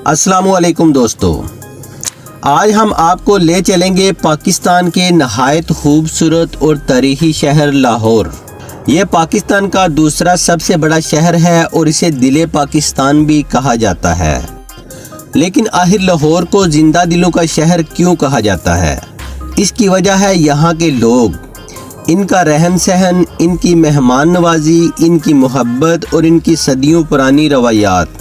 अस्सलाम वालेकुम दोस्तों, आज हम आपको ले चलेंगे पाकिस्तान के नहायत खूबसूरत और तारीखी शहर लाहौर। ये पाकिस्तान का दूसरा सबसे बड़ा शहर है और इसे दिले पाकिस्तान भी कहा जाता है। लेकिन आखिर लाहौर को जिंदा दिलों का शहर क्यों कहा जाता है? इसकी वजह है यहाँ के लोग, इनका रहन सहन, इनकी मेहमान नवाजी, इनकी मोहब्बत और इनकी सदियों पुरानी रवायात।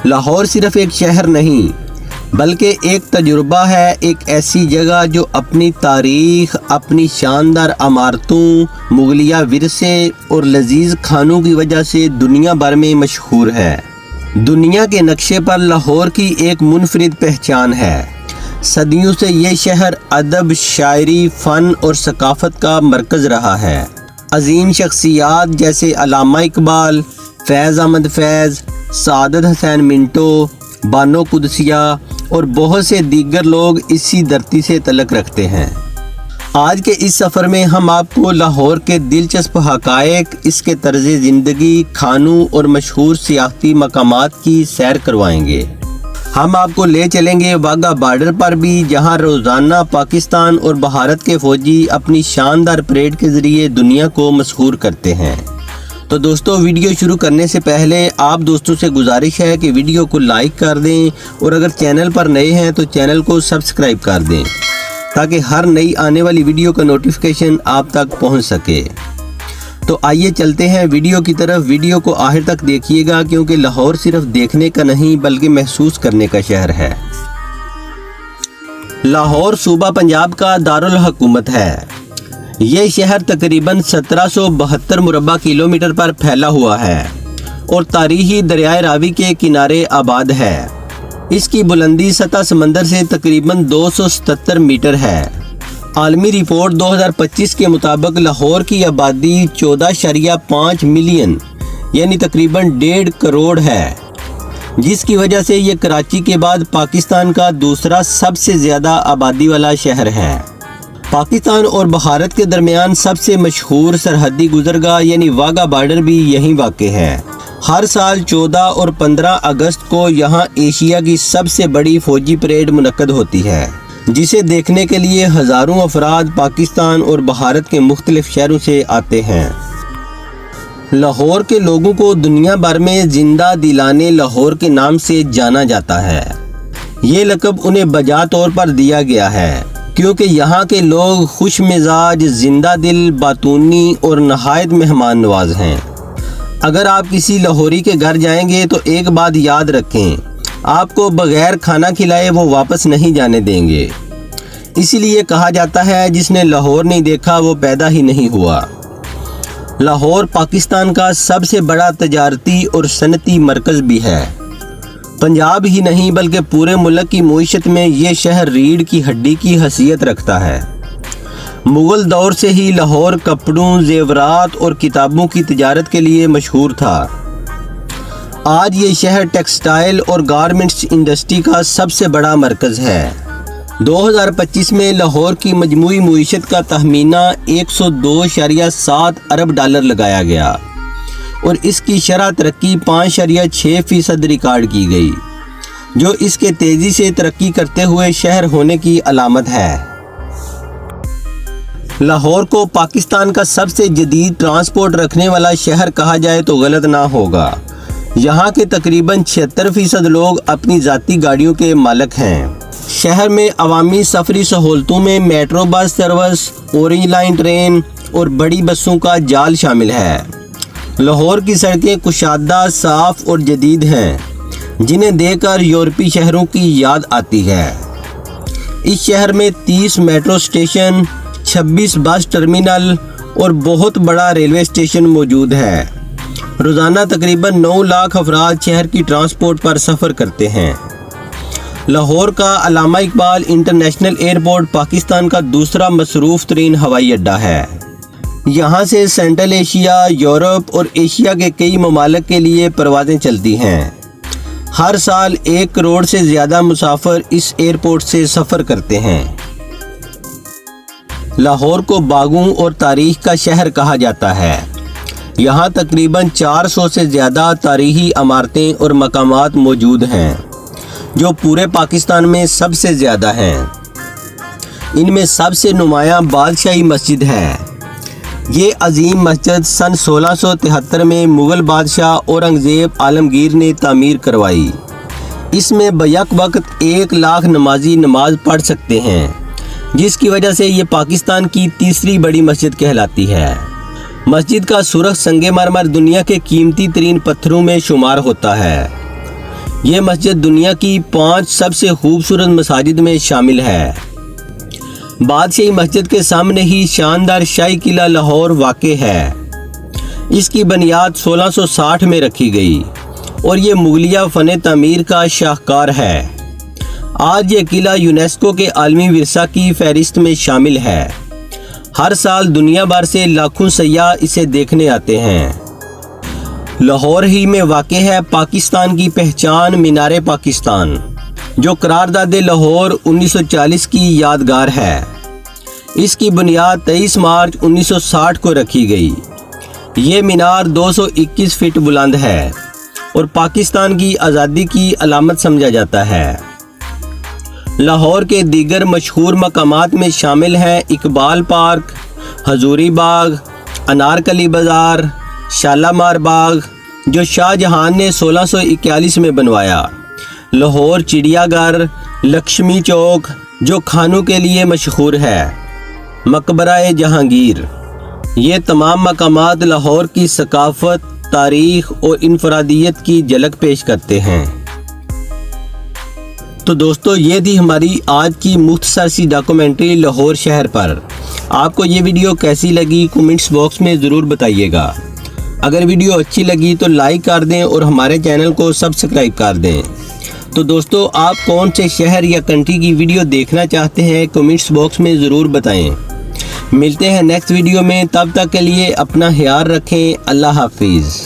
लाहौर सिर्फ एक शहर नहीं बल्कि एक तजुर्बा है, एक ऐसी जगह जो अपनी तारीख, अपनी शानदार इमारतों, मुगलिया विरसे और लजीज खानों की वजह से दुनिया भर में मशहूर है। दुनिया के नक्शे पर लाहौर की एक मुनफरिद पहचान है। सदियों से ये शहर अदब, शायरी, फ़न और सकाफ़त का मरकज़ रहा है। अजीम शख्सियात जैसे अल्लामा इकबाल, फैज़ अहमद फैज़, सादत हसैन मिंटो, बानो कुदसिया और बहुत से दीगर लोग इसी धरती से तल्लुक़ रखते हैं। आज के इस सफ़र में हम आपको लाहौर के दिलचस्प हक़ाइक़, इसके तर्ज़ ज़िंदगी, खानों और मशहूर सियाहती मकामात की सैर करवाएंगे। हम आपको ले चलेंगे वाघा बॉर्डर पर भी, जहां रोज़ाना पाकिस्तान और भारत के फ़ौजी अपनी शानदार परेड के ज़रिए दुनिया को मशहूर करते हैं। तो दोस्तों, वीडियो शुरू करने से पहले आप दोस्तों से गुजारिश है कि वीडियो को लाइक कर दें और अगर चैनल पर नए हैं तो चैनल को सब्सक्राइब कर दें ताकि हर नई आने वाली वीडियो का नोटिफिकेशन आप तक पहुंच सके। तो आइए चलते हैं वीडियो की तरफ। वीडियो को आखिर तक देखिएगा क्योंकि लाहौर सिर्फ देखने का नहीं बल्कि महसूस करने का शहर है। लाहौर सूबा पंजाब का दारुल हुकूमत है। ये शहर तकरीबन 1772 मुरबा किलोमीटर पर फैला हुआ है और तारीखी दरियाए रावी के किनारे आबाद है। इसकी बुलंदी सतह समंदर से तकरीबन 277 मीटर है। आलमी रिपोर्ट 2025 के मुताबिक लाहौर की आबादी 14.5 मिलियन यानी तकरीबन 1.5 करोड़ है, जिसकी वजह से ये कराची के बाद पाकिस्तान का दूसरा सबसे ज़्यादा आबादी वाला शहर है। पाकिस्तान और भारत के दरमियान सबसे मशहूर सरहदी गुजरगाह यानी वाघा बॉर्डर भी यहीं वाक़ है। हर साल 14 और 15 अगस्त को यहाँ एशिया की सबसे बड़ी फ़ौजी परेड मुनक्कद होती है, जिसे देखने के लिए हज़ारों अफराद पाकिस्तान और भारत के मुख्तलिफ शहरों से आते हैं। लाहौर के लोगों को दुनिया भर में जिंदा दिलाने लाहौर के नाम से जाना जाता है। ये लक़ब उन्हें बजा तौर पर दिया गया है क्योंकि यहाँ के लोग खुश मिजाज, जिंदा दिल, बातूनी और नहायत मेहमान नवाज हैं। अगर आप किसी लाहौरी के घर जाएंगे तो एक बात याद रखें, आपको बगैर खाना खिलाए वो वापस नहीं जाने देंगे। इसीलिए कहा जाता है जिसने लाहौर नहीं देखा वो पैदा ही नहीं हुआ। लाहौर पाकिस्तान का सबसे बड़ा तजारती और सनती मरकज़ भी है। पंजाब ही नहीं बल्कि पूरे मुल्क की मईशत में ये शहर रीढ़ की हड्डी की हैसियत रखता है। मुग़ल दौर से ही लाहौर कपड़ों, ज़ेवरात और किताबों की तिजारत के लिए मशहूर था। आज ये शहर टेक्सटाइल और गारमेंट्स इंडस्ट्री का सबसे बड़ा मरकज़ है। 2025 में लाहौर की मजमूई मईशत का तखमीना 102.7 अरब डॉलर लगाया गया और इसकी शरह तरक्की 5.6% रिकॉर्ड की गई, जो इसके तेज़ी से तरक्की करते हुए शहर होने की अलामत है। लाहौर को पाकिस्तान का सबसे जदीद ट्रांसपोर्ट रखने वाला शहर कहा जाए तो गलत ना होगा। यहाँ के तकरीबन 76% लोग अपनी ज़ाती गाड़ियों के मालिक हैं। शहर में अवामी सफरी सहूलतों में metro bus service, orange line train और बड़ी बसों का जाल शामिल है। लाहौर की सड़कें कुशादा, साफ़ और जदीद हैं, जिन्हें देखकर यूरोपीय शहरों की याद आती है। इस शहर में 30 मेट्रो स्टेशन, 26 बस टर्मिनल और बहुत बड़ा रेलवे स्टेशन मौजूद है। रोज़ाना तकरीबन 9 लाख अफराद शहर की ट्रांसपोर्ट पर सफ़र करते हैं। लाहौर का अल्लामा इकबाल इंटरनेशनल एयरपोर्ट पाकिस्तान का दूसरा मसरूफ़ तरीन हवाई अड्डा है। यहाँ से सेंट्रल एशिया, यूरोप और एशिया के कई ममालिक के लिए परवाज़ें चलती हैं। हर साल 1 करोड़ से ज़्यादा मुसाफिर इस एयरपोर्ट से सफ़र करते हैं। लाहौर को बागों और तारीख़ का शहर कहा जाता है। यहाँ तकरीबन 400 से ज़्यादा तारीख़ी इमारतें और मकामात मौजूद हैं। جو پورے پاکستان میں سب سے زیادہ ہیں۔ ان میں سب سے نمایاں بادشاہی مسجد ہے۔ یہ عظیم مسجد سن 1673 میں مغل بادشاہ اورنگزیب عالمگیر نے تعمیر کروائی۔ اس میں بیک وقت 1 لاکھ نمازی نماز پڑھ سکتے ہیں، جس کی وجہ سے یہ پاکستان کی تیسری بڑی مسجد کہلاتی ہے۔ مسجد کا سرخ سنگ مرمر دنیا کے قیمتی ترین پتھروں میں شمار ہوتا ہے۔ یہ مسجد دنیا کی 5 سب سے خوبصورت مساجد میں شامل ہے۔ بادشاہی مسجد کے سامنے ہی شاندار شاہی قلعہ لاہور واقع ہے۔ اس کی بنیاد 1660 میں رکھی گئی اور یہ مغلیہ فن تعمیر کا شاہکار ہے۔ آج یہ قلعہ یونیسکو کے عالمی ورثہ کی فہرست میں شامل ہے۔ ہر سال دنیا بھر سے لاکھوں سیاح اسے دیکھنے آتے ہیں۔ لاہور ہی میں واقع ہے پاکستان کی پہچان مینار پاکستان، جو قرارداد لاہور 1940 کی یادگار ہے۔ اس کی بنیاد 23 مارچ 1960 کو رکھی گئی۔ یہ مینار 221 فٹ بلند ہے اور پاکستان کی آزادی کی علامت سمجھا جاتا ہے۔ لاہور کے دیگر مشہور مقامات میں شامل ہیں اقبال پارک، حضوری باغ، انارکلی بازار، شالامار باغ جو شاہ جہان نے 1641 میں بنوایا، لاہور چڑیا گھر، لکشمی چوک جو کھانوں کے لیے مشہور ہے، مقبرہ جہانگیر۔ یہ تمام مقامات لاہور کی ثقافت، تاریخ اور انفرادیت کی جھلک پیش کرتے ہیں۔ تو دوستو، یہ تھی ہماری آج کی مختصر سی ڈاکومنٹری لاہور شہر پر۔ آپ کو یہ ویڈیو کیسی لگی کمنٹس باکس میں ضرور بتائیے گا۔ اگر ویڈیو اچھی لگی تو لائک کر دیں اور ہمارے چینل کو سبسکرائب کر دیں۔ تو دوستو، آپ کون سے شہر یا کنٹری کی ویڈیو دیکھنا چاہتے ہیں کمنٹس باکس میں ضرور بتائیں۔ ملتے ہیں نیکسٹ ویڈیو میں، تب تک کے لیے اپنا خیال رکھیں۔ اللہ حافظ۔